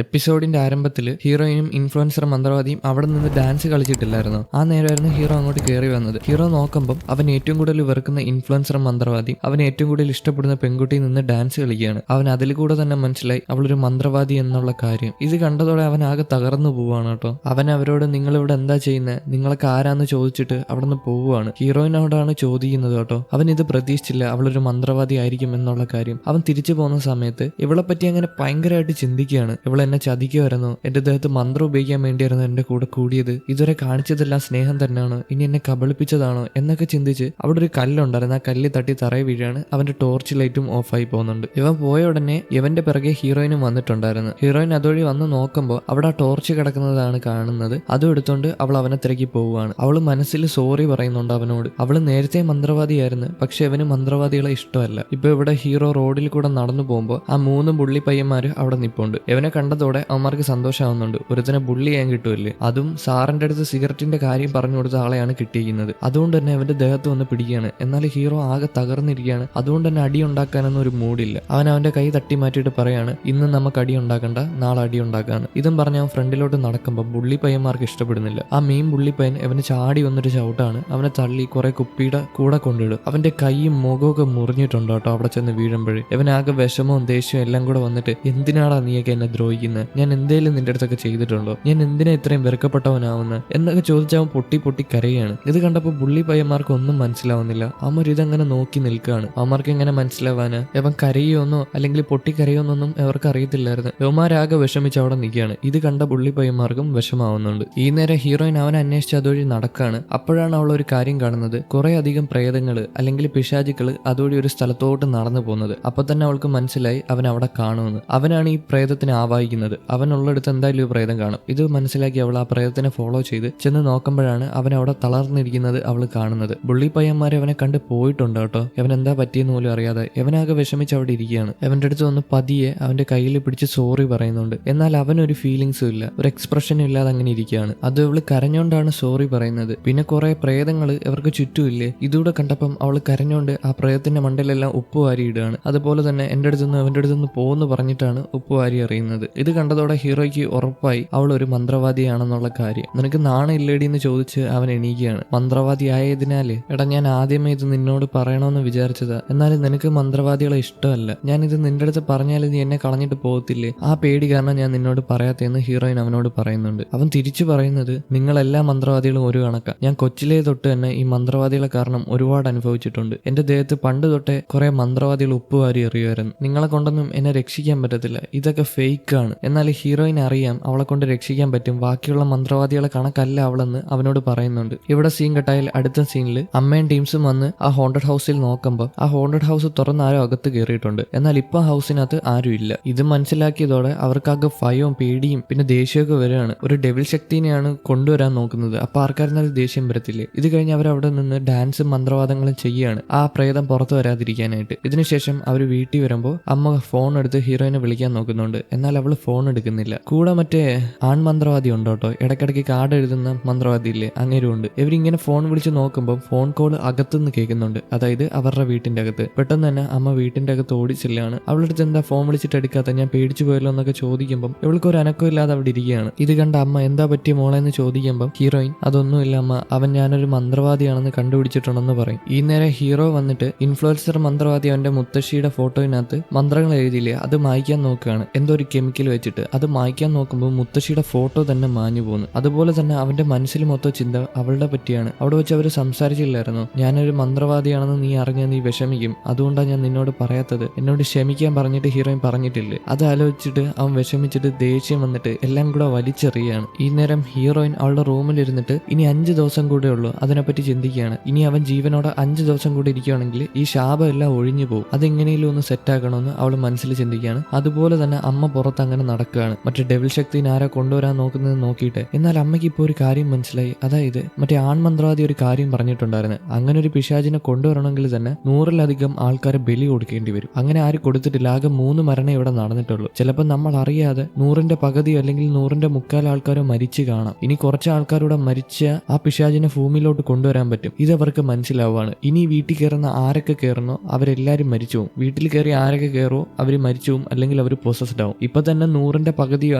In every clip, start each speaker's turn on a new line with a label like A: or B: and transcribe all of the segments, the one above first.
A: എപ്പിസോഡിന്റെ ആരംഭത്തിൽ ഹീറോയിനും ഇൻഫ്ലുവൻസർ മന്ത്രവാദിയും അവിടെ നിന്ന് ഡാൻസ് കളിച്ചിട്ടില്ലായിരുന്നു. ആ നേരമായിരുന്നു ഹീറോ അങ്ങോട്ട് കയറി വന്നത്. ഹീറോ നോക്കുമ്പോൾ അവൻ ഏറ്റവും കൂടുതൽ വെറുക്കുന്ന ഇൻഫ്ലുവൻസർ മന്ത്രവാദി അവൻ ഏറ്റവും കൂടുതൽ ഇഷ്ടപ്പെടുന്ന പെൺകുട്ടി നിന്ന് ഡാൻസ് കളിക്കുകയാണ്. അവൻ അതിൽ കൂടെ തന്നെ മനസ്സിലായി അവളൊരു മന്ത്രവാദി എന്നുള്ള കാര്യം. ഇത് കണ്ടതോടെ അവൻ ആകെ തകർന്നു പോവുകയാണ് കേട്ടോ. അവൻ അവരോട് നിങ്ങൾ ഇവിടെ എന്താ ചെയ്യുന്നത്, നിങ്ങളൊക്കെ ആരാന്ന് ചോദിച്ചിട്ട് അവിടെ നിന്ന് പോവുകയാണ്. ഹീറോയിനോടാണ് ചോദിക്കുന്നത് കേട്ടോ. അവൻ ഇത് പ്രതീക്ഷിച്ചില്ല അവളൊരു മന്ത്രവാദി ആയിരിക്കും എന്നുള്ള കാര്യം. അവൻ തിരിച്ചു പോകുന്ന സമയത്ത് ഇവളെ പറ്റി അങ്ങനെ ഭയങ്കരമായിട്ട് ചിന്തിക്കുകയാണ്. ഇവൾ എന്നെ ചതിക്കുമായിരുന്നു, എന്റെ ദേഹത്ത് മന്ത്രം ഉപയോഗിക്കാൻ വേണ്ടിയായിരുന്നു എന്റെ കൂടെ കൂടിയത്, ഇതുവരെ കാണിച്ചതെല്ലാം സ്നേഹം തന്നെയാണോ, ഇനി എന്നെ കബളിപ്പിച്ചതാണോ എന്നൊക്കെ ചിന്തിച്ച് അവിടെ ഒരു കല്ലുണ്ടായിരുന്നു. ആ കല്ല് തട്ടി തറയെ വീഴാണ്. അവന്റെ ടോർച്ച് ലൈറ്റും ഓഫായി പോകുന്നുണ്ട്. ഇവൻ പോയ ഉടനെ ഇവന്റെ പിറകെ ഹീറോയിനും വന്നിട്ടുണ്ടായിരുന്നു. ഹീറോയിൻ അതുവഴി വന്ന് നോക്കുമ്പോൾ അവിടെ ആ ടോർച്ച് കിടക്കുന്നതാണ് കാണുന്നത്. അതും എടുത്തോണ്ട് അവൾ അവനെ തിരക്കി പോവുകയാണ്. അവള് മനസ്സിൽ സോറി പറയുന്നുണ്ട് അവനോട്. അവള് നേരത്തെ മന്ത്രവാദിയായിരുന്നു, പക്ഷെ ഇവന് മന്ത്രവാദികളെ ഇഷ്ടമല്ല. ഇപ്പൊ ഇവിടെ ഹീറോ റോഡിൽ കൂടെ നടന്നു പോകുമ്പോൾ ആ 3 ബുള്ളി പയ്യന്മാര് അവിടെ നിപ്പുണ്ട്. ഇവനെ കണ്ടതോടെ അവന്മാർക്ക് സന്തോഷമാവുന്നുണ്ട്. ഒരുത്തനെ ബുള്ളി ചെയ്യാൻ കിട്ടുമല്ലേ, അതും സാറിന്റെ അടുത്ത് സിഗരറ്റിന്റെ കാര്യം പറഞ്ഞു കൊടുത്ത ആളെയാണ് കിട്ടിയിരിക്കുന്നത്. അതുകൊണ്ട് തന്നെ അവന്റെ ദേഹത്ത് വന്ന് പിടിക്കുകയാണ്. എന്നാൽ ഹീറോ ആകെ തകർന്നിരിക്കുകയാണ്. അതുകൊണ്ട് തന്നെ അടി ഉണ്ടാക്കാനൊന്നും ഒരു മൂഡില്ല. അവൻ അവന്റെ കൈ തട്ടി മാറ്റിയിട്ട് പറയാണ്, ഇന്ന് നമുക്ക് അടി ഉണ്ടാക്കണ്ട, നാളെ അടി ഉണ്ടാക്കാന്ന്. ഇതും പറഞ്ഞ് അവൻ ഫ്രണ്ടിലോട്ട് നടക്കുമ്പോൾ ബുള്ളി പയ്യന്മാർക്ക് ഇഷ്ടപ്പെടുന്നില്ല. ആ മെയിൻ ബുള്ളി പയ്യൻ അവന് ചാടി വന്നൊരു ചവിട്ടാണ്. അവനെ തള്ളി കുറെ കുപ്പിയുടെ കൂടെ കൊണ്ടിടും. അവന്റെ കൈയും മുഖമൊക്കെ മുറിഞ്ഞിട്ടുണ്ട് കേട്ടോ. അവിടെ ചെന്ന് വീഴുമ്പോഴേ ഇവനാകെ വിഷമവും ദേഷ്യവും എല്ലാം കൂടെ വന്നിട്ട്, എന്തിനാടാ നീയൊക്കെ എന്നെ ദ്രോഹിക്കുന്നത്, ഞാൻ എന്തേലും നിന്റെ അടുത്തൊക്കെ ചെയ്തിട്ടുണ്ടോ, ഞാൻ എന്തിനാ ഇത്രയും വെറുക്കപ്പെട്ടവനാവുന്നത് എന്നൊക്കെ ചോദിച്ച് അവൻ പൊട്ടി പൊട്ടി കരയാണ്. ഇത് കണ്ടപ്പോൾ ബുള്ളി പയ്യന്മാർക്ക് ഒന്നും മനസ്സിലാവുന്നില്ല. അവന്മാർ ഇതങ്ങനെ നോക്കി നിൽക്കുകയാണ്. അവന്മാർക്ക് എങ്ങനെ മനസ്സിലാവാന് ഇവൻ കരയോന്നോ അല്ലെങ്കിൽ പൊട്ടിക്കരയോന്നൊന്നും അവർക്ക് അറിയത്തില്ലായിരുന്നു. യവന്മാരാകെ വിഷമിച്ച് അവിടെ നിൽക്കുകയാണ്. ഇത് കണ്ട ബുള്ളി പയ്യന്മാർക്കും വിഷമാവുന്നുണ്ട്. ഈ നേരം ഹീറോയിൻ അവനെ അന്വേഷിച്ച് അതുവഴി നടക്കാണ്. അപ്പോഴാണ് അവൾ ഒരു കാര്യം കാണുന്നത്. കുറെ അധികം പ്രേതങ്ങള് അല്ലെങ്കിൽ പിശാചുക്കള് അതുവഴി ഒരു സ്ഥലത്തോട്ട് നടന്നു പോകുന്നത്. അപ്പൊ തന്നെ അവൾക്ക് മനസ്സിലായി അവൻ അവിടെ കാണുമെന്ന്. അവനാണ് ഈ പ്രേതത്തിനെ ആവാഹിക്കുന്നത്. അവനുള്ളിടത്ത് എന്തായാലും ഒരു പ്രേതം കാണും. ഇത് മനസ്സിലാക്കി അവൾ ആ പ്രേതത്തിനെ ഫോളോ ചെയ്ത് ചെന്ന് നോക്കുമ്പോഴാണ് അവൻ അവിടെ തളർന്നിരിക്കുന്നത് അവൾ കാണുന്നത്. ബുള്ളി പയ്യന്മാരെ അവനെ കണ്ട് പോയിട്ടുണ്ട് കേട്ടോ. അവൻ എന്താ പറ്റിയെന്ന് പോലും അറിയാതെ അവനാകെ വിഷമിച്ച് അവിടെ ഇരിക്കുകയാണ്. അവന്റെ അടുത്ത് വന്ന് പതിയെ അവന്റെ കയ്യിൽ പിടിച്ച് സോറി പറയുന്നുണ്ട്. എന്നാൽ അവനൊരു ഫീലിങ്സും ഇല്ല, ഒരു എക്സ്പ്രഷനും ഇല്ലാതെ അങ്ങനെ ഇരിക്കുകയാണ്. അത് അവള് കരഞ്ഞോണ്ടാണ് സോറി പറയുന്നത്. പിന്നെ കുറെ പ്രേതങ്ങള് ഇവർക്ക് ചുറ്റുമില്ലേ. ഇതൂടെ കണ്ടപ്പം അവള് കരഞ്ഞോണ്ട് ആ പ്രേതത്തിന്റെ മണ്ടയിലെല്ലാം ഉപ്പ് വാരി ഇടുകയാണ്. അതുപോലെ തന്നെ എന്റെ അടുത്തുനിന്ന് അവന്റെ അടുത്തുനിന്ന് പോകുന്നു പറഞ്ഞിട്ടാണ് ഉപ്പ് വാരി അറിയുന്നത്. ഇത് കണ്ടതോടെ ഹീറോയ്ക്ക് ഉറപ്പായി അവൾ ഒരു മന്ത്രവാദിയാണെന്നുള്ള കാര്യം. നിനക്ക് നാണം ഇല്ലേടി എന്ന് ചോദിച്ച് അവൻ എണീക്കുകയാണ്. മന്ത്രവാദി ആയതിനാല് എടാ, ഞാൻ ആദ്യമേ ഇത് നിന്നോട് പറയണമെന്ന് വിചാരിച്ചതാ, എന്നാലും നിനക്ക് മന്ത്രവാദികളെ ഇഷ്ടമല്ല. ഞാൻ ഇത് നിന്റെ അടുത്ത് പറഞ്ഞാൽ നീ എന്നെ കളഞ്ഞിട്ട് പോകത്തില്ലേ, ആ പേടി കാരണം ഞാൻ നിന്നോട് പറയാത്തേന്ന് ഹീറോയിൻ അവനോട് പറയുന്നുണ്ട്. അവൻ തിരിച്ചു പറയുന്നത്, നിങ്ങളെല്ലാ മന്ത്രവാദികളും ഒരു കണക്കാ. ഞാൻ കൊച്ചിലേ തൊട്ട് തന്നെ ഈ മന്ത്രവാദികളെ കാരണം ഒരുപാട് അനുഭവിച്ചിട്ടുണ്ട്. എന്റെ ദേഹത്ത് പണ്ട് തൊട്ടേ കുറെ മന്ത്രവാദികൾ ഉപ്പ് വാരി എറിയുമായിരുന്നു. നിങ്ങളെ കൊണ്ടൊന്നും എന്നെ രക്ഷിക്കാൻ പറ്റത്തില്ല, ഇതൊക്കെ ഫേക്കാണ്. എന്നാൽ ഹീറോയിൻ അറിയാം അവളെ കൊണ്ട് രക്ഷിക്കാൻ പറ്റും, ബാക്കിയുള്ള മന്ത്രവാദികളെ കണക്കല്ല അവളെന്ന് അവനോട് പറയുന്നുണ്ട്. ഇവിടെ സീൻ കട്ടായാൽ അടുത്ത സീനിൽ അമ്മയും ടീംസും വന്ന് ആ ഹോണ്ടഡ് ഹൗസിൽ നോക്കുമ്പോൾ ആ ഹോണ്ടഡ് ഹൗസ് തുറന്ന് ആരോ അകത്ത് കയറിയിട്ടുണ്ട്. എന്നാൽ ഇപ്പൊ ഹൗസിനകത്ത് ആരും ഇല്ല. ഇത് മനസ്സിലാക്കിയതോടെ അവർക്കാകെ ഭയവും പേടിയും പിന്നെ ദേഷ്യമൊക്കെ വരികയാണ്. ഒരു ഡെവിൽ ശക്തിനെയാണ് കൊണ്ടുവരാൻ നോക്കുന്നത്. അപ്പൊ ആർക്കായിരുന്നാലും ദേഷ്യം വരത്തില്ലേ. ഇത് കഴിഞ്ഞ് അവരവിടെ നിന്ന് ഡാൻസും മന്ത്രവാദങ്ങളും ചെയ്യുകയാണ് ആ പ്രേതം പുറത്തു വരാതിരിക്കാനായിട്ട്. ഇതിനുശേഷം അവർ വീട്ടിൽ വരുമ്പോൾ അമ്മ ഫോൺ എടുത്ത് ഹീറോയിനെ വിളിക്കാൻ നോക്കുന്നുണ്ട്. എന്നാൽ അവള് ഫോൺ എടുക്കുന്നില്ല. കൂടെ മറ്റേ ആൺമന്ത്രവാദി ഉണ്ട് കേട്ടോ, ഇടയ്ക്കിടയ്ക്ക് കാർഡ് എഴുതുന്ന മന്ത്രവാദി ഇല്ലേ, അങ്ങേരുണ്ട്. ഇവരിങ്ങനെ ഫോൺ വിളിച്ച് നോക്കുമ്പോൾ ഫോൺ കോൾ അകത്തുനിന്ന് കേൾക്കുന്നുണ്ട്, അതായത് അവരുടെ വീട്ടിന്റെ അകത്ത്. പെട്ടെന്ന് തന്നെ അമ്മ വീട്ടിന്റെ അകത്ത് ഓടിച്ചില്ലാണ്. അവളുടെ അടുത്ത് എന്താ ഫോൺ വിളിച്ചിട്ട് എടുക്കാത്ത, ഞാൻ പേടിച്ചു പോയല്ലോ എന്നൊക്കെ ചോദിക്കുമ്പോൾ ഇവൾക്ക് ഒരു അനക്കം ഇല്ലാതെ അവിടെ ഇരിക്കുകയാണ്. ഇത് കണ്ട അമ്മ എന്താ പറ്റിയ മോളെ എന്ന് ചോദിക്കുമ്പോൾ ഹീറോയിൻ, അതൊന്നുമില്ല അമ്മ, അവൻ ഞാനൊരു മന്ത്രവാദിയാണെന്ന് കണ്ടുപിടിച്ചിട്ടുണ്ടെന്ന് പറയും. ഈ നേരം ഹീറോ വന്നിട്ട് ഇൻഫ്ലുവൻസർ മന്ത്രവാദി അവന്റെ മുത്തശ്ശിയുടെ ഫോട്ടോയിനകത്ത് മന്ത്രങ്ങൾ എഴുതിയില്ലേ അത് മായ്ക്കാൻ നോക്കുകയാണ്. എന്തോ ഒരു കെമിക്കൽ വെച്ചിട്ട് അത് മായ്ക്കാൻ നോക്കുമ്പോൾ മുത്തശ്ശിയുടെ ഫോട്ടോ തന്നെ മാഞ്ഞു പോകുന്നു. അതുപോലെ തന്നെ അവന്റെ മനസ്സിൽ മൊത്തം ചിന്ത അവളുടെ പറ്റിയാണ്. അവിടെ വെച്ച് അവർ സംസാരിച്ചില്ലായിരുന്നു, ഞാനൊരു മന്ത്രവാദിയാണെന്ന് നീ അറിഞ്ഞാൽ നീ വിഷമിക്കും, അതുകൊണ്ടാണ് ഞാൻ നിന്നോട് പറയാത്തത്, എന്നോട് ക്ഷമിക്കാൻ പറഞ്ഞിട്ട് ഹീറോയിൻ പറഞ്ഞിട്ടില്ലേ. അത് ആലോചിച്ചിട്ട് അവൻ വിഷമിച്ചിട്ട് ദേഷ്യം വന്നിട്ട് എല്ലാം കൂടെ വലിച്ചെറിയാണ്. ഈ നേരം ഹീറോയിൻ അവളുടെ റൂമിലിരുന്നിട്ട് ഇനി 5 ദിവസം കൂടെ ഉള്ളൂ അതിനെപ്പറ്റി ചിന്തിക്കുകയാണ്. ഇനി അവൻ ജീവനോടെ 5 ദിവസം കൂടി ഇരിക്കുകയാണെങ്കിൽ ഈ ശാപം എല്ലാം ഒഴിഞ്ഞു പോകും, അതെങ്ങനെയും ഒന്ന് സെറ്റ് ആക്കണമെന്ന് അവൾ മനസ്സിൽ ചിന്തിക്കുകയാണ്. അതുപോലെ തന്നെ അമ്മ പുറത്ത് അങ്ങനെ നടക്കുകയാണ്, മറ്റേ ഡെവിൽ ശക്തിനെ ആരാ കൊണ്ടുവരാൻ നോക്കുന്നത് നോക്കിയിട്ട്. എന്നാൽ അമ്മയ്ക്ക് ഇപ്പോൾ ഒരു കാര്യം മനസ്സിലായി, അതായത് മറ്റേ ആൺമന്ത്രവാദി ഒരു കാര്യം പറഞ്ഞിട്ടുണ്ടായിരുന്നു, അങ്ങനെ ഒരു പിശാചിനെ കൊണ്ടുവരണമെങ്കിൽ തന്നെ 100-ലധികം ആൾക്കാരെ ബലി കൊടുക്കേണ്ടി വരും. അങ്ങനെ ആരും കൊടുത്തിട്ടില്ല, ആകെ 3 മരണേ ഇവിടെ നടന്നിട്ടുള്ളൂ. ചിലപ്പോൾ നമ്മൾ അറിയാതെ 100ന്റെ പകുതിയോ അല്ലെങ്കിൽ 100ന്റെ 3/4 ആൾക്കാരോ മരിച്ചു കാണാം. ഇനി കുറച്ച് ആൾക്കാരുടെ മരിച്ച ആ പിശാചിനെ ഭൂമിയിലോട്ട് കൊണ്ടുവരാൻ പറ്റും. ഇതവർക്ക് മനസ്സിലാവുകയാണ്. ഇനി വീട്ടിൽ കയറുന്ന ആരൊക്കെ കയറുന്നോ അവരെല്ലാരും മരിച്ചു പോകും. വീട്ടിൽ കയറി ആരൊക്കെ കയറോ അവർ മരിച്ചു പോകും, അല്ലെങ്കിൽ അവർ പൊസസ്ഡ് ആവും. ഇപ്പൊ തന്നെ 100ന്റെ പകുതിയോ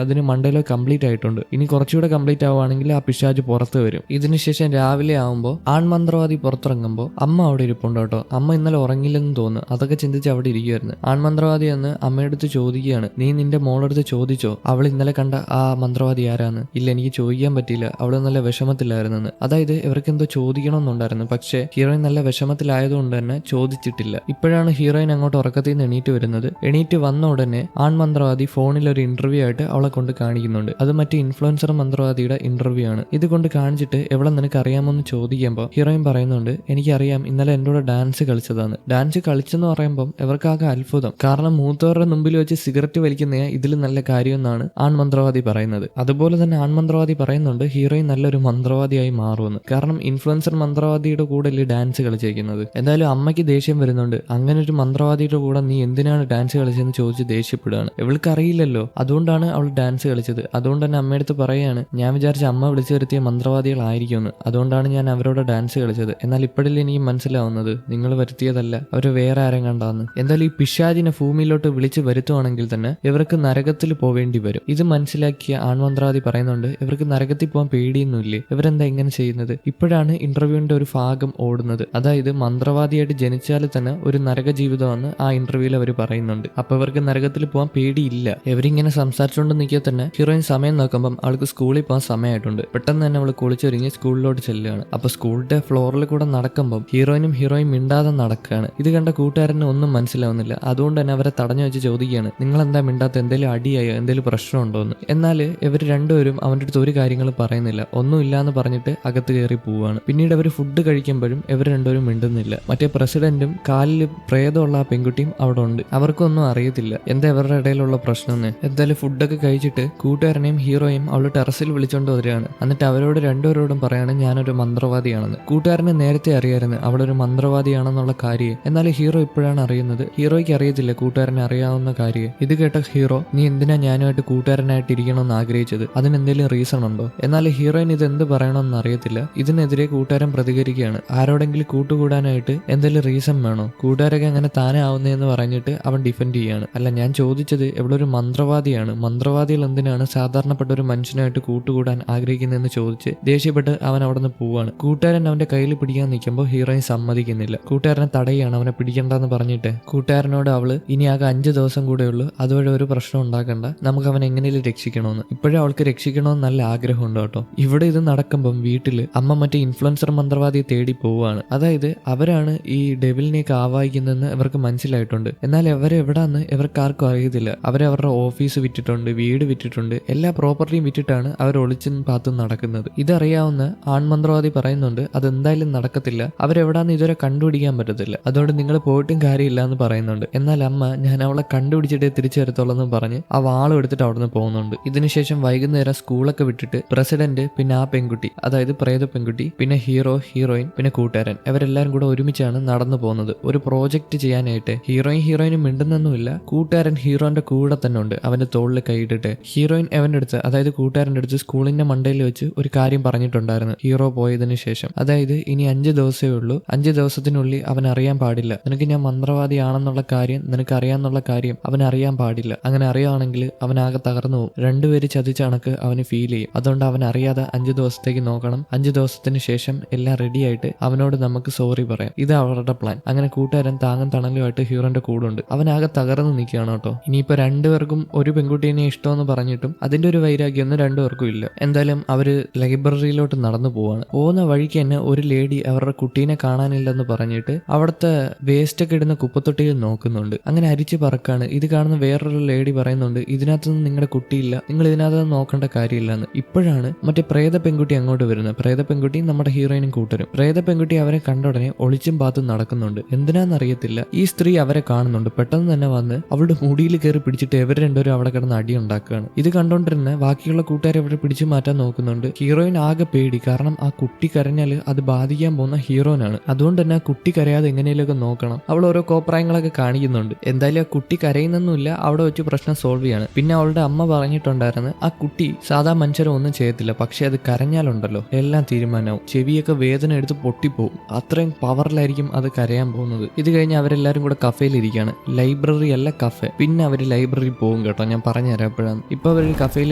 A: അതിന് മണ്ടയിലോ കംപ്ലീറ്റ് ആയിട്ടുണ്ട്. ഇനി കുറച്ചുകൂടെ കംപ്ലീറ്റ് ആവുകയാണെങ്കിൽ ആ പിശാച് പുറത്ത് വരും. ഇതിനുശേഷം രാവിലെ ആവുമ്പോൾ ആൺമന്ത്രവാദി പുറത്തിറങ്ങുമ്പോൾ അമ്മ അവിടെ ഇരിപ്പുണ്ട് കേട്ടോ. അമ്മ ഇന്നലെ ഉറങ്ങില്ലെന്ന് തോന്നുന്നു. അതൊക്കെ ചിന്തിച്ച് അവിടെ ഇരിക്കുമായിരുന്നു. ആൺമന്ത്രവാദി എന്ന് അമ്മയെടുത്ത് ചോദിക്കുകയാണ്, നീ നിന്റെ മോളെടുത്ത് ചോദിച്ചോ അവൾ ഇന്നലെ കണ്ട ആ മന്ത്രവാദി ആരാന്ന്? ഇല്ല, എനിക്ക് ചോദിക്കാൻ പറ്റിയില്ല, അവള് നല്ല വിഷമത്തിലായിരുന്നെന്ന്. അതായത് ഇവർക്ക് എന്തോ ചോദിക്കണമെന്നുണ്ടായിരുന്നു, പക്ഷേ ഹീറോയിൻ നല്ല വിഷമത്തിലായതുകൊണ്ട് തന്നെ ചോദിച്ചിട്ടില്ല. ഇപ്പോഴാണ് ഹീറോയിൻ അങ്ങോട്ട് ഉറക്കത്തിൽ നിന്ന് എണീറ്റ് വരുന്നത്. എണീറ്റ് വന്ന ഉടനെ ആൺമന്ത്രവാദി ഫോണിൽ ഒരു ഇന്റർവ്യൂ ആയിട്ട് അവളെ കൊണ്ട് കാണിക്കുന്നുണ്ട്. അത് മറ്റേ ഇൻഫ്ലുവൻസർ മന്ത്രവാദിയുടെ ഇന്റർവ്യൂ ആണ്. ഇത് കൊണ്ട് കാണിച്ചിട്ട് എവളെ നിനക്ക് അറിയാമെന്ന് ചോദിക്കുമ്പോൾ ഹീറോയിൻ പറയുന്നുണ്ട്, എനിക്കറിയാം, ഇന്നലെ എൻ്റെ കൂടെ ഡാൻസ് കളിച്ചതാണ്. ഡാൻസ് കളിച്ചെന്ന് പറയുമ്പോൾ ഇവർക്കാകെ അത്ഭുതം. കാരണം മൂത്തവരുടെ മുമ്പിൽ വെച്ച് സിഗരറ്റ് വലിക്കുന്ന ഇതിൽ നല്ല കാര്യമെന്നാണ് ആൺമന്ത്രവാദി പറയുന്നത്. അതുപോലെ തന്നെ ആൺമന്ത്രവാദി പറയുന്നുണ്ട് ഹീറോയിൻ നല്ലൊരു മന്ത്രവാദിയായി മാറുമെന്ന്. കാരണം ഇൻഫ്ലുവൻസർ മന്ത്രവാദിയുടെ കൂടെ അല്ലേ ഡാൻസ് കളിച്ചേക്കുന്നത്. എന്തായാലും അമ്മയ്ക്ക് ദേഷ്യം വരുന്നുണ്ട്. അങ്ങനെ ഒരു മന്ത്രവാദിയുടെ കൂടെ നീ എന്തിനാണ് ഡാൻസ് കളിച്ചതെന്ന് ചോദിച്ച് ദേഷ്യപ്പെടുകയാണ്. ഇവൾക്ക് അറിയില്ലല്ലോ, അതുകൊണ്ടാണ് അവൾ ഡാൻസ് കളിച്ചത്. അതുകൊണ്ട് തന്നെ അമ്മയടുത്ത് പറയാണ്, ഞാൻ വിചാരിച്ച അമ്മ വിളിച്ചു വരുത്തിയ മന്ത്രവാദികളായിരിക്കുമെന്ന്, അതുകൊണ്ടാണ് ഞാൻ അവരോട് ഡാൻസ് കളിച്ചത്. എന്നാൽ ഇപ്പോഴല്ലേ എനിക്ക് മനസ്സിലാവുന്നത് നിങ്ങൾ വരുത്തിയതല്ല, അവർ വേറെ ആരും കണ്ടാന്ന്. എന്തായാലും ഈ പിശാചിനെ ഭൂമിയിലോട്ട് വിളിച്ച് വരുത്തുവാണെങ്കിൽ തന്നെ ഇവർക്ക് നരകത്തിൽ പോവേണ്ടി വരും. ഇത് മനസ്സിലാക്കിയ ആൺമന്ത്രവാദി പറയുന്നുണ്ട്, ഇവർക്ക് നരകത്തിൽ പോകാൻ പേടിയൊന്നുമില്ലേ, ഇവരെന്താ ഇങ്ങനെ ചെയ്യുന്നത്? ഇപ്പോഴാണ് ഇന്റർവ്യൂവിന്റെ ഒരു ഭാഗം ഓടുന്നത്. അതായത് മന്ത്രവാദിയായിട്ട് ജനിച്ചാൽ തന്നെ ഒരു നരക ജീവിതമെന്ന് ആ ഇന്റർവ്യൂവിൽ അവർ പറയുന്നുണ്ട്. അപ്പൊ ഇവർക്ക് നരകത്തിൽ പോകാൻ പേടിയില്ല. ഇവരിങ്ങനെ സംസാരിച്ചുകൊണ്ട് നിൽക്കുക തന്നെ ഹീറോയിൻ സമയം നോക്കുമ്പോൾ അവൾക്ക് സ്കൂളിൽ പോകാൻ സമയമായിട്ടുണ്ട്. പെട്ടെന്ന് തന്നെ അവൾ കുളിച്ചൊരുങ്ങി സ്കൂളിലോട്ട് ചെല്ലുകയാണ്. അപ്പൊ സ്കൂളിന്റെ ഫ്ലോറിൽ കൂടെ നടക്കുമ്പോൾ ഹീറോയിൻ മിണ്ടാതെ നടക്കുകയാണ്. ഇത് കണ്ട കൂട്ടുകാരന് ഒന്നും മനസ്സിലാവുന്നില്ല. അതുകൊണ്ട് തന്നെ അവരെ തടഞ്ഞു വെച്ച് ചോദിക്കുകയാണ്, നിങ്ങൾ എന്താ മിണ്ടാത്ത, എന്തെങ്കിലും അടിയായോ, എന്തെങ്കിലും പ്രശ്നമുണ്ടോ എന്ന്. എന്നാൽ ഇവർ രണ്ടുപേരും അവൻ്റെ അടുത്ത് ഒരു കാര്യങ്ങളും പറയുന്നില്ല. ഒന്നുമില്ല എന്ന് പറഞ്ഞിട്ട് അകത്ത് കയറി പോവുകയാണ്. പിന്നീട് അവർ ഫുഡ് കഴിക്കുമ്പോഴും ഇവർ രണ്ടുപേരും മിണ്ടുന്നില്ല. മറ്റേ പ്രസിഡന്റും കാലിൽ പ്രേതമുള്ള ആ പെൺകുട്ടിയും അവിടെ ഉണ്ട്. അവർക്കൊന്നും അറിയത്തില്ല എന്താ ഇവരുടെ ഇടയിലുള്ള പ്രശ്നം എന്ന്. എന്തായാലും ഫുഡൊക്കെ കഴിച്ചിട്ട് കൂട്ടുകാരനെയും ഹീറോയും അവൾ ടെറസിൽ വിളിച്ചോണ്ട് വരികയാണ്. എന്നിട്ട് അവരോട് രണ്ടുപേരോടും പറയാണ് ഞാനൊരു മന്ത്രവാദിയാണെന്ന്. കൂട്ടുകാരന് നേരത്തെ അറിയായിരുന്നു അവളൊരു മന്ത്രവാദിയാണെന്നുള്ള കാര്യം. എന്നാൽ ഹീറോ ഇപ്പോഴാണ് അറിയുന്നത്. ഹീറോയ്ക്ക് അറിയത്തില്ല കൂട്ടുകാരനെ അറിയാവുന്ന കാര്യം. ഇത് കേട്ട ഹീറോ, നീ എന്തിനാ ഞാനുമായിട്ട് കൂട്ടുകാരനായിട്ട് ഇരിക്കണമെന്ന് ആഗ്രഹിച്ചത്? അതിനെന്തെങ്കിലും റീസൺ ഉണ്ടോ? എന്നാൽ ഹീറോയിൻ ഇത് എന്ത് പറയണമെന്ന് അറിയത്തില്ല. ഇതിനെതിരെ കൂട്ടുകാരൻ പ്രതികരിക്കുകയാണ്. ആരോടെങ്കിലും കൂട്ടുകൂടാനായിട്ട് എന്തെങ്കിലും റീസൺ വേണോ? കൂട്ടുകാരൊക്കെ അങ്ങനെ താനെ ആവുന്നതെന്ന് പറഞ്ഞിട്ട് അവൻ ഡിഫെൻഡ് ചെയ്യാണ്. അല്ല, ഞാൻ ചോദിച്ചത് ഇവളൊരു മന്ത്രവാദിയാണ്. മന്ത്രവാദികൾ എന്തിനാണ് സാധാരണപ്പെട്ട ഒരു മനുഷ്യനായിട്ട് കൂട്ടുകൂടാൻ ആഗ്രഹിക്കുന്നതെന്ന് ചോദിച്ച് ദേഷ്യപ്പെട്ട് അവൻ അവിടെ നിന്ന് പോവാണ്. കൂട്ടുകാരൻ അവന്റെ കയ്യിൽ പിടിക്കാൻ നിൽക്കുമ്പോൾ ഹീറോയിൻ സമ്മതിക്കുന്നില്ല. കൂട്ടുകാരനെ തടയാണ്, അവനെ പിടിക്കണ്ടെന്ന് പറഞ്ഞിട്ട്. കൂട്ടുകാരനോട് അവള് ഇനി ആകെ 5 ദിവസം കൂടെ ഉള്ളൂ, അതുവഴി ഒരു പ്രശ്നം ഉണ്ടാക്കണ്ട, നമുക്ക് അവൻ എങ്ങനെയും രക്ഷിക്കണമെന്ന്. ഇപ്പോഴും അവൾക്ക് രക്ഷിക്കണമെന്ന് നല്ല ആഗ്രഹമുണ്ട് കേട്ടോ. ഇവിടെ ഇത് നടക്കുമ്പം വീട്ടില് അമ്മ മറ്റേ ഇൻഫ്ലുവൻസർ മന്ത്രവാദിയെ തേടി പോവുകയാണ്. അതായത് അവരാണ് ഈ ഡെവിലിനെയൊക്കെ ആവാഹിക്കുന്നതെന്ന് ഇവർക്ക് മനസ്സിലായിട്ടുണ്ട്. എന്നാൽ അവരെവിടാന്ന് ഇവർക്ക് ആർക്കും അറിയത്തില്ല. അവരവരുടെ ഓഫീസ് വിറ്റിട്ടുണ്ട്, വീട് വിറ്റിട്ടുണ്ട്, എല്ലാ പ്രോപ്പർട്ടിയും വിറ്റിട്ടാണ് അവർ ഒളിച്ചും പാത്തും നടക്കുന്നത്. ഇതറിയാവുന്ന ആൺമന്ത്രവാദി പറയുന്നുണ്ട് അതെന്തായാലും നടക്കത്തില്ല, അവരെവിടാന്ന് ഇതുവരെ കണ്ടുപിടിക്കാൻ പറ്റത്തില്ല, അതുകൊണ്ട് നിങ്ങൾ പോയിട്ടും കാര്യമില്ല എന്ന് പറയുന്നുണ്ട്. എന്നാൽ അമ്മ ഞാൻ അവളെ കണ്ടുപിടിച്ചിട്ടേ തിരിച്ചു വരത്തുള്ളൂ എന്ന് പറഞ്ഞ് ആ വാളും എടുത്തിട്ട് അവിടുന്ന് പോകുന്നുണ്ട്. ഇതിനുശേഷം വൈകുന്നേരം സ്കൂളൊക്കെ വിട്ടിട്ട് പ്രസിഡന്റ്, പിന്നെ ആ പെൺകുട്ടി, അതായത് പ്രേത പെൺകുട്ടി, പിന്നെ ഹീറോ, ഹീറോയിൻ, പിന്നെ കൂട്ടുകാരൻ, ഇവരെല്ലാരും കൂടെ ഒരുമിച്ചാണ് നടന്നു പോകുന്നത് ഒരു പ്രോജക്റ്റ് ചെയ്യാനായിട്ട്. ഹീറോയിനും മിണ്ടുന്നൊന്നുമില്ല. കൂട്ടുകാരൻ ഹീറോന്റെ കൂടെ തന്നെ ഉണ്ട്, അവന്റെ തോളിൽ കൈയിട്ടിട്ട്. ഹീറോയിൻ അവന്റെ അടുത്ത്, അതായത് കൂട്ടുകാരന്റെ അടുത്ത് സ്കൂളിന്റെ മണ്ടയിൽ വെച്ച് ഒരു കാര്യം പറഞ്ഞിട്ടുണ്ടായിരുന്നു ഹീറോ പോയതിനു ശേഷം. അതായത് ഇനി 5 ദിവസമേ ഉള്ളൂ, 5 ദിവസത്തിനുള്ളിൽ അവൻ അറിയാൻ പാടില്ല നിനക്ക് ഞാൻ മന്ത്രവാദിയാണെന്നുള്ള കാര്യം, നിനക്ക് അറിയാന്നുള്ള കാര്യം അവൻ അറിയാൻ പാടില്ല. അങ്ങനെ അറിയുവാണെങ്കിൽ അവനാകെ തകർന്നു പോകും. രണ്ടുപേര് ചതിച്ച കണക്ക് അവന് ഫീൽ ചെയ്യും. അതുകൊണ്ട് അവൻ അറിയാതെ 5 ദിവസത്തേക്ക് നോക്കണം. 5 ദിവസത്തിന് ശേഷം എല്ലാം റെഡി ആയിട്ട് അവനോട് നമുക്ക് സോറി പറയാം. ഇത് അവരുടെ പ്ലാൻ. അങ്ങനെ കൂട്ടുകാരൻ താങ്ങും തണലുമായിട്ട് ഹീറോന്റെ കൂടെ ഉണ്ട്. അവനാകെ തകർന്നു നിൽക്കുകയാണ് കേട്ടോ. ഇനിയിപ്പോ രണ്ടുപേർക്കും ഒരു പെൺകുട്ടീനെ ഇഷ്ടമെന്ന് പറഞ്ഞിട്ടും അതിന്റെ ഒരു വൈരാഗ്യമൊന്നും രണ്ടുപേർക്കും ഇല്ല. എന്തായാലും അവര് ലൈബ്രറിയിലോട്ട് നടന്നു പോവാണ്. പോകുന്ന വഴിക്ക് തന്നെ ഒരു ലേഡി അവരുടെ കുട്ടീനെ കാണാനില്ലെന്ന് പറഞ്ഞിട്ട് അവിടുത്തെ വേസ്റ്റ് ഒക്കെ ഇടുന്ന കുപ്പത്തൊട്ടിയിൽ നോക്കുന്നുണ്ട്. അങ്ങനെ അരിച്ചു പറക്കാണ്. ഇത് കാണുന്ന വേറൊരു ലേഡി പറയുന്നുണ്ട് ഇതിനകത്തൊന്നും നിങ്ങളുടെ കുട്ടിയില്ല, നിങ്ങൾ ഇതിനകത്തൊന്നും നോക്കേണ്ട കാര്യമില്ലെന്ന്. ഇപ്പോഴാണ് മറ്റേ പ്രേത പെൺകുട്ടി അങ്ങോട്ട് വരുന്നത്. പ്രേത പെൺകുട്ടി നമ്മുടെ ഹീറോയിനും കൂട്ടരും. പ്രേത പെൺകുട്ടി അവരെ കണ്ട ഉടനെ ഒളിച്ചും പാത്തും നടക്കുന്നുണ്ട്. എന്തിനാന്നറിയത്തില്ല. ഈ സ്ത്രീ അവരെ കാണുന്നുണ്ട്. പെട്ടെന്ന് തന്നെ വന്ന് അവളുടെ മുടിയിൽ കയറി പിടിച്ചിട്ട് ഇവർ രണ്ടുപേരും അവിടെ കിടന്ന് അടി ഉണ്ടാക്കുകയാണ്. ഇത് കണ്ടോണ്ടിരുന്ന ബാക്കിയുള്ള കൂട്ടുകാരെ ഇവിടെ പിടിച്ചു മാറ്റാൻ നോക്കുന്നുണ്ട്. ഹീറോയിൻ ആകെ പേടി. കാരണം ആ കുട്ടി കരഞ്ഞാൽ അത് ബാധിക്കാൻ പോകുന്ന ഹീറോയിനാണ്. അതുകൊണ്ട് തന്നെ ആ കുട്ടി കരയാതെ എങ്ങനെയൊക്കെ നോക്കണം. അവൾ ഓരോ കോപ്രായങ്ങളൊക്കെ കാണിക്കുന്നുണ്ട്. എന്തായാലും ആ കുട്ടി കരയുന്നൊന്നുമില്ല, അവിടെ വെച്ച് പ്രശ്നം സോൾവ് ചെയ്യാണ്. പിന്നെ അവളുടെ അമ്മ പറഞ്ഞിട്ടുണ്ടായിരുന്നു ആ കുട്ടി സാധാ മനുഷ്യരെ ഒന്നും ചെയ്യത്തില്ല, പക്ഷെ അത് കരഞ്ഞാലുണ്ടല്ലോ എല്ലാം തീരുമാനമാവും, ചെവിയൊക്കെ വേദന എടുത്ത് പൊട്ടിപ്പോവും, അത്രയും പവറിലായിരിക്കും അത് കരയാൻ പോകുന്നത്. ഇത് കഴിഞ്ഞ് അവരെല്ലാരും കൂടെ കഫേയിൽ ഇരിക്കുകയാണ്. ലൈബ്രറി അല്ല കഫേ. പിന്നെ അവര് ലൈബ്രറി പോകും കേട്ടോ. കേട്ടോ, ഞാൻ പറഞ്ഞുതരാം എപ്പോഴാണ്. ഇപ്പൊ അവർ കഫേയിൽ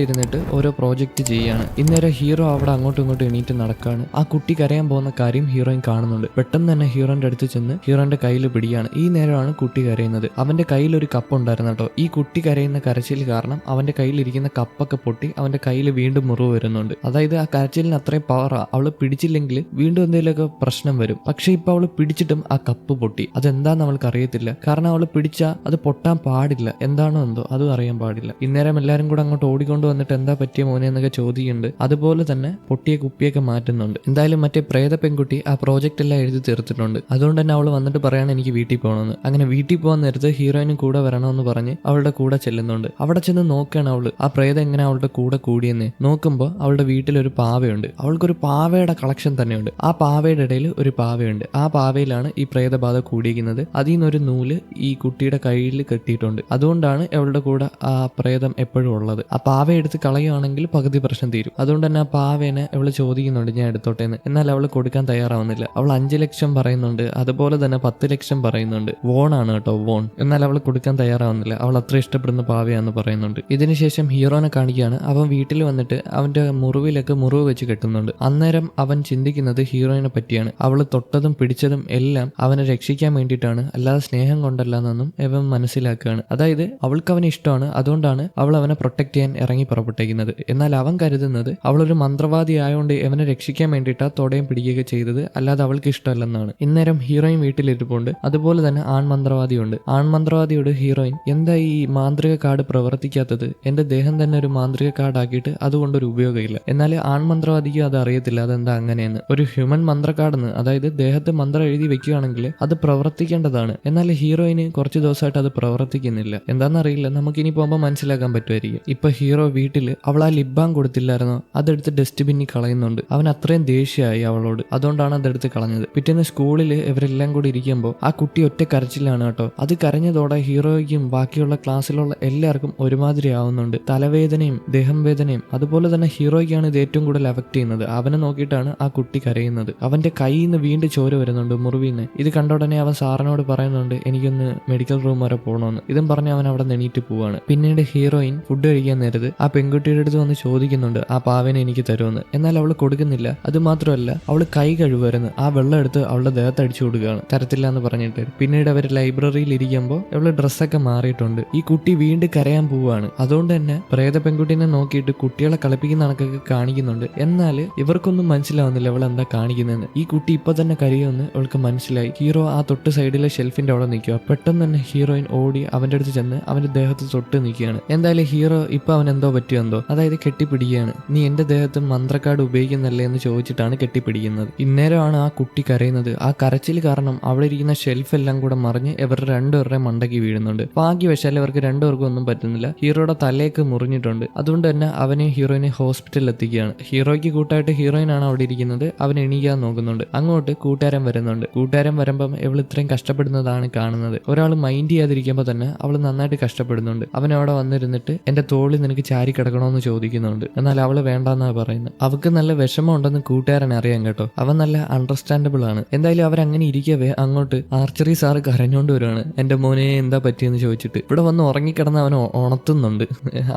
A: ഇരുന്നിട്ട് ഓരോ പ്രോജക്റ്റ് ചെയ്യാണ്. ഇന്നേരം ഹീറോ അവിടെ അങ്ങോട്ടും ഇങ്ങോട്ടും എണീറ്റ് നടക്കാണ്. ആ കുട്ടി കരയാൻ പോകുന്ന കാര്യം ഹീറോയിൻ കാണുന്നുണ്ട്. പെട്ടെന്ന് തന്നെ ഹീറോന്റെ അടുത്ത് ചെന്ന് ഹീറോന്റെ കയ്യിൽ പിടിയാണ്. ഈ നേരമാണ് കുട്ടി കരയുന്നത്. അവന്റെ കയ്യിൽ ഒരു കപ്പ് ഉണ്ടായിരുന്നു കേട്ടോ. ഈ കുട്ടി കരയുന്ന കരച്ചിൽ കാരണം അവന്റെ കയ്യിലിരിക്കുന്ന കപ്പൊക്കെ പൊട്ടി അവന്റെ കയ്യിൽ വീണ്ടും മുറിവ് വരുന്നുണ്ട്. അതായത് ആ കരച്ചിലിന് അത്രയും പവറാ. അവള് പിടിച്ചില്ലെങ്കിൽ വീണ്ടും എന്തെങ്കിലുമൊക്കെ പ്രശ്നം വരും. പക്ഷെ ഇപ്പൊ അവള് പിടിച്ചിട്ടും ആ കപ്പ് പൊട്ടി. അതെന്താന്ന് അവൾക്ക് അറിയത്തില്ല. കാരണം അവള് പിടിച്ചാൽ അത് പൊട്ടാൻ പാടില്ല. എന്താണോ എന്തോ അതും അറിയാൻ പാടില്ല. ഇന്നേരം എല്ലാരും കൂടെ അങ്ങോട്ട് ഓടിക്കൊണ്ട് വന്നിട്ട് എന്താ പറ്റിയ മോനെ എന്നൊക്കെ ചോദിക്കുന്നുണ്ട്. അതുപോലെ തന്നെ പൊട്ടിയ കുപ്പിയൊക്കെ മാറ്റുന്നുണ്ട്. എന്തായാലും മറ്റേ പ്രേത പെൺകുട്ടി ആ പ്രോജക്റ്റ് എല്ലാം എഴുതി തീർത്തിട്ടുണ്ട്. അതുകൊണ്ട് തന്നെ അവള് വന്നിട്ട് പറയാണ് എനിക്ക് വീട്ടിൽ പോകണമെന്ന്. അങ്ങനെ വീട്ടിൽ പോകാൻ നേരത്ത് ഹീറോയിനും കൂടെ വരണമെന്ന് പറഞ്ഞ് അവളുടെ കൂടെ ചെല്ലുന്നുണ്ട്. അവിടെ ചെന്ന് നോക്കുകയാണ് അവള് ആ പ്രേതം എങ്ങനെ അവളുടെ കൂടെ കൂടിയെന്ന്. നോക്കുമ്പോൾ അവളുടെ വീട്ടിലൊരു പാവയുണ്ട്. അവൾക്കൊരു പാവയുടെ കളക്ഷൻ തന്നെയുണ്ട്. ആ പാവയുടെ ഇടയിൽ ഒരു പാവയുണ്ട്. ആ പാവയിലാണ് ഈ പ്രേതബാധ കൂടിയിരിക്കുന്നത്. അതിൽ നിന്നൊരു നൂല് ഈ കുട്ടിയുടെ കയ്യിൽ കെട്ടിയിട്ടുണ്ട്. അതുകൊണ്ടാണ് അവളുടെ കൂടെ ആ പ്രേതം എപ്പോഴും ഉള്ളത്. ആ പാവ എടുത്ത് കളയുവാണെങ്കിൽ പകുതി പ്രശ്നം തീരും. അതുകൊണ്ട് തന്നെ ആ പാവേനെ അവള് ചോദിക്കുന്നുണ്ട് ഞാൻ എടുത്തോട്ടെ എന്ന്. എന്നാൽ അവള് കൊടുക്കാൻ തയ്യാറാവുന്നില്ല. അവൾ 5 ലക്ഷം പറയുന്നുണ്ട്. അതുപോലെ തന്നെ 10 ലക്ഷം പറയുന്നുണ്ട്. വോണാണ് കേട്ടോ, വോൺ. എന്നാൽ അവൾ കൊടുക്കാൻ തയ്യാറാവുന്നില്ല. അവൾ അത്ര ഇഷ്ടപ്പെടുന്ന പാവയാന്ന് പറയുന്നുണ്ട്. ഇതിനുശേഷം ഹീറോനെ കാണിക്കുകയാണ്. അവൻ വീട്ടിൽ വന്നിട്ട് അവന്റെ മുറിവിലൊക്കെ മുറിവ് വെച്ച് കെട്ടുന്നുണ്ട്. അന്നേരം അവൻ ചിന്തിക്കുന്നത് ഹീറോയിനെ പറ്റിയാണ്. അവള് തൊട്ടതും പിടിച്ചതും എല്ലാം അവനെ രക്ഷിക്കാൻ വേണ്ടിയിട്ടാണ്, അല്ലാതെ സ്നേഹം കൊണ്ടല്ലെന്നൊന്നും അവൻ മനസ്സിലാക്കുകയാണ്. അതായത് അവൾക്ക് അവനെ ഇഷ്ടമാണ്. അതുകൊണ്ടാണ് അവൾ അവനെ പ്രൊട്ടക്ട് ചെയ്യാൻ ഇറങ്ങി പുറപ്പെട്ടേക്കുന്നത്. എന്നാൽ അവൻ കരുതുന്നത് അവളൊരു മന്ത്രവാദി ആയതുകൊണ്ട് അവനെ രക്ഷിക്കാൻ വേണ്ടിയിട്ടാ തൊടയും പിടിക്കുകയൊക്കെ ചെയ്തത്, അല്ലാതെ അവൾക്ക് ഇഷ്ടമല്ലെന്നാണ്. ഇന്നേരം ഹീറോയിൻ വീട്ടിലിരിപ്പുണ്ട്. അതുപോലെ തന്നെ ആൺമന്ത്രവാദിയുണ്ട്. ആൺമന്ത്രവാദിയോട് ഹീറോയിൻ എന്താ ഈ മാന്ത്രിക കാർഡ് പ്രവർത്തിക്കാത്തത്? എന്റെ ദേഹം തന്നെ ഒരു മാന്ത്രിക കാർഡ് ആക്കിയിട്ട് അതുകൊണ്ടൊരു ഉപയോഗമില്ല. എന്നാൽ ആൺമന്ത്രവാദിക്ക് അത് അറിയത്തില്ല അതെന്താ അങ്ങനെയെന്ന്. ഒരു ഹ്യൂമൻ മന്ത്ര കാർഡെന്ന്, അതായത് ദേഹത്ത് മന്ത്രം എഴുതി വെക്കുകയാണെങ്കിൽ അത് പ്രവർത്തിക്കേണ്ടതാണ്. എന്നാൽ ഹീറോയിന് കുറച്ച് ദിവസമായിട്ട് അത് പ്രവർത്തിക്കുന്നില്ല. എന്താണെന്നറിയില്ല, നമുക്കിനി പോകുമ്പോൾ മനസ്സിലാക്കാൻ പറ്റുമായിരിക്കും. ഇപ്പൊ ഹീറോ വീട്ടില് അവൾ ആ ലിബാം കൊടുത്തില്ലായിരുന്നോ, അതെടുത്ത് ഡസ്റ്റ്ബിന്നിൽ കളയുന്നുണ്ട്. അവൻ അത്രയും ദേഷ്യമായി അവളോട്. അതുകൊണ്ടാണ് അതെടുത്ത് കളഞ്ഞത്. പിറ്റേന്ന് സ്കൂളിൽ ഇവരെല്ലാം കൂടി ഇരിക്കുമ്പോൾ ആ കുട്ടി ഒറ്റ കരച്ചിലാണ് കേട്ടോ. അത് കരഞ്ഞതോടെ ഹീറോയ്ക്കും ബാക്കിയുള്ള ക്ലാസ്സിലുള്ള എല്ലാവർക്കും ഒരുമാതിരി ആവുന്നുണ്ട്. തലവേദനയും ദേഹം വേദനയും. അതുപോലെ തന്നെ ഹീറോയ്ക്കാണ് ഇത് ഏറ്റവും കൂടുതൽ അഫക്ട് ചെയ്യുന്നത്. അവനെ നോക്കിയിട്ടാണ് ആ കുട്ടി കരയുന്നത്. അവന്റെ കയ്യിൽ നിന്ന് വീണ്ടും ചോര വരുന്നുണ്ട് മുറിവിന്ന്. ഇത് കണ്ട ഉടനെ അവൻ സാറിനോട് പറയുന്നുണ്ട് എനിക്കൊന്ന് മെഡിക്കൽ റൂം വരെ പോകണമെന്ന്. ഇതും പറഞ്ഞ് അവൻ അവിടെ നെണീറ്റ് പോവാണ്. പിന്നീട് ഹീറോയിൻ ഫുഡ് കഴിക്കാൻ നേരത്ത് ആ പെൺകുട്ടിയുടെ അടുത്ത് വന്ന് ചോദിക്കുന്നുണ്ട് ആ പാവനെ എനിക്ക് തരുമെന്ന്. എന്നാൽ അവൾ കൊടുക്കുന്നില്ല. അത് മാത്രമല്ല അവൾ കൈ കഴുകുമായിരുന്നു. ആ വെള്ളം എടുത്ത് അവളുടെ ദേഹത്ത് അടിച്ചു കൊടുക്കുകയാണ്, തരത്തില്ല എന്ന് പറഞ്ഞിട്ട്. പിന്നീട് അവർ ലൈബ്രറിയിൽ ഇരിക്കുമ്പോൾ അവള് ഡ്രസ്സൊക്കെ മാറിയിട്ടുണ്ട്. ഈ കുട്ടി വീണ്ടും കരയാൻ പോവാണ്. അതുകൊണ്ട് തന്നെ പ്രേത പെൺകുട്ടീനെ നോക്കിയിട്ട് കുട്ടികളെ കളിപ്പിക്കുന്ന കണക്കൊക്കെ കാണിക്കുന്നുണ്ട്. എന്നാൽ ഇവർക്കൊന്നും മനസ്സിലാവുന്നില്ല അവൾ എന്താ കാണിക്കുന്നതെന്ന്. ഈ കുട്ടി ഇപ്പൊ തന്നെ കരയുമെന്ന് അവൾക്ക് മനസ്സിലായി. ഹീറോ ആ തൊട്ട് സൈഡിലെ ഷെൽഫിന്റെ അവിടെ നിൽക്കുക. പെട്ടെന്ന് തന്നെ ഹീറോയിൻ ഓടി അവന്റെ അടുത്ത് ചെന്ന് അവന്റെ ദേഹത്ത് തൊട്ട് നിൽക്കുകയാണ്. എന്തായാലും ഹീറോ ഇപ്പൊ അവൻ എന്തോ പറ്റിയെന്തോ, അതായത് കെട്ടിപ്പിടിക്കുകയാണ്. നീ എന്റെ ദേഹത്ത് മന്ത്രക്കാർഡ് ഉപയോഗിക്കുന്നല്ലേ എന്ന് ചോദിച്ചിട്ടാണ് കെട്ടിപ്പിടിക്കുന്നത്. ഇന്നേരമാണ് ആ കുട്ടി കരയുന്നത്. ആ കരച്ചിൽ കാരണം അവിടെ ഇരിക്കുന്ന ഷെൽഫ് എല്ലാം കൂടെ മറിഞ്ഞ് ഇവരുടെ രണ്ടുപേരുടെ മണ്ടയ്ക്ക് വീഴുന്നുണ്ട്. ഭാഗ്യവശാൽ ഇവർക്ക് രണ്ടുപേർക്കും ഒന്നും പറ്റുന്നില്ല. ഹീറോയുടെ തലയൊക്കെ മുറിഞ്ഞിട്ടുണ്ട്. അതുകൊണ്ട് തന്നെ അവനെ ഹീറോയിനെ ഹോസ്പിറ്റലിൽ എത്തിക്കുകയാണ്. ഹീറോയ്ക്ക് കൂട്ടായിട്ട് ഹീറോയിനാണ് അവിടെ ഇരിക്കുന്നത്. അവൻ എണീക്കാൻ നോക്കുന്നുണ്ട്. അങ്ങോട്ട് കൂട്ടുകാരൻ വരുന്നുണ്ട്. കൂട്ടുകാരൻ വരുമ്പം ഇവൾ ഇത്രയും കഷ്ടപ്പെടുന്നതാണ് കാണുന്നത്. ഒരാൾ മൈൻഡ് ചെയ്യാതിരിക്കുമ്പോൾ തന്നെ അവൾ നന്നായിട്ട് കഷ്ടപ്പെടുന്നുണ്ട്. അവൻ അവിടെ വന്നിരുന്നിട്ട് എന്റെ തോളിൽ നിനക്ക് ചാരി കിടക്കണമെന്ന് ചോദിക്കുന്നുണ്ട്. എന്നാൽ അവള് വേണ്ടെന്നാണ് പറയുന്നത്. അവൾക്ക് നല്ല വിഷമം ഉണ്ടെന്ന് കൂട്ടുകാരൻ അറിയാം കേട്ടോ. അവൻ നല്ല അണ്ടർസ്റ്റാൻഡബിൾ ആണ്. എന്തായാലും അവരങ്ങനെ ഇരിക്കവേ അങ്ങോട്ട് ആർച്ചറി സാറ് കരഞ്ഞോണ്ട് വരുവാണ്. എന്റെ മോനെ എന്താ പറ്റിയെന്ന് ചോദിച്ചിട്ട്. ഇവിടെ വന്ന് ഉറങ്ങിക്കിടന്ന് അവൻ ഉണർത്തുന്നുണ്ട്.